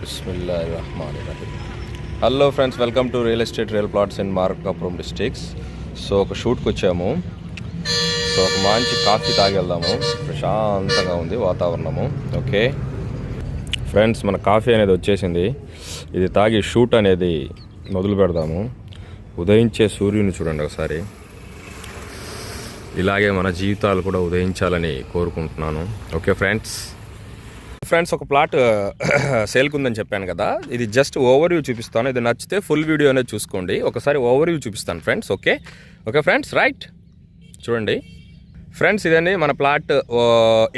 బిస్మిల్లాహిర్రహ్మానిర్రహీం. Hello friends, welcome to real estate real plots in Markapuram districts. So ఒక షూట్కి వచ్చాము. So ఒక మంచి కాఫీ తాగి వెళ్దాము. ప్రశాంతంగా ఉంది వాతావరణము. ఓకే ఫ్రెండ్స్, మన కాఫీ అనేది వచ్చేసింది. ఇది తాగి షూట్ అనేది మొదలు పెడదాము. ఉదయించే సూర్యుని చూడండి ఒకసారి. ఇలాగే మన జీవితాలు కూడా ఉదయించాలని కోరుకుంటున్నాను. ఓకే ఫ్రెండ్స్, ఒక ప్లాట్ సేల్కి ఉందని చెప్పాను కదా. ఇది జస్ట్ ఓవర్ వ్యూ చూపిస్తాను. ఇది నచ్చితే ఫుల్ వీడియో అనేది చూసుకోండి. ఒకసారి ఓవర్ వ్యూ చూపిస్తాను ఫ్రెండ్స్. ఓకే ఫ్రెండ్స్, రైట్ చూడండి ఫ్రెండ్స్. ఇదండి మన ప్లాట్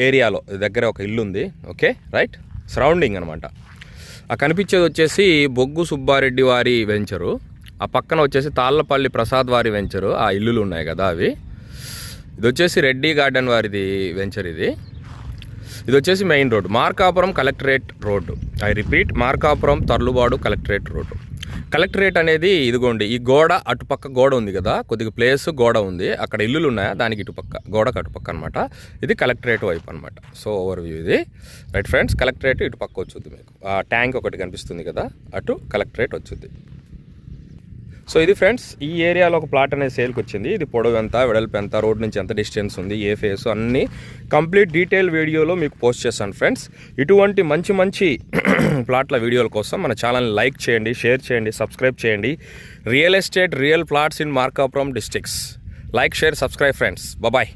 ఏరియాలో దగ్గర ఒక ఇల్లు ఉంది. ఓకే రైట్, సరౌండింగ్ అనమాట. ఆ కనిపించేది వచ్చేసి బొగ్గు సుబ్బారెడ్డి వారి వెంచరు. ఆ పక్కన వచ్చేసి తాళ్ళపల్లి ప్రసాద్ వారి వెంచరు. ఆ ఇల్లులు ఉన్నాయి కదా అవి. ఇది వచ్చేసి రెడ్డి గార్డెన్ వారిది వెంచర్. ఇది వచ్చేసి main road, Markapuram collectorate road. I repeat, Markapuram Tarlubadu collectorate road. Collectorate అనేది ఇదిగోండి, ఈ గోడ అటుపక్క గోడ ఉంది కదా, కొద్దిగా ప్లేస్ గోడ ఉంది, అక్కడ ఇల్లులు ఉన్నాయా దానికి ఇటుపక్క, గోడకు అటుపక్క అనమాట. ఇది కలెక్టరేట్ వైపు అనమాట. సో ఓవర్ వ్యూ ఇది. రైట్ ఫ్రెండ్స్, కలెక్టరేట్ ఇటుపక్క వచ్చుద్ది మీకు. ఆ ట్యాంక్ ఒకటి కనిపిస్తుంది కదా, అటు కలెక్టరేట్ వచ్చుద్ది. సో ఇది ఫ్రెండ్స్, ఈ ఏరియాలో ఒక ప్లాట్ అనేది సేల్కి వచ్చింది. ఇది పొడవు ఎంత, వెడల్పు ఎంత, రోడ్ నుంచి ఎంత డిస్టెన్స్ ఉంది, ఏ ఫేస్, అన్నీ కంప్లీట్ డీటెయిల్ వీడియోలో మీకు పోస్ట్ చేస్తాను ఫ్రెండ్స్. ఇటువంటి మంచి ప్లాట్ల వీడియోల కోసం మన ఛానల్ని లైక్ చేయండి, షేర్ చేయండి, సబ్స్క్రైబ్ చేయండి. Real estate real plots in Markapuram districts. Like, share, subscribe friends. Bye.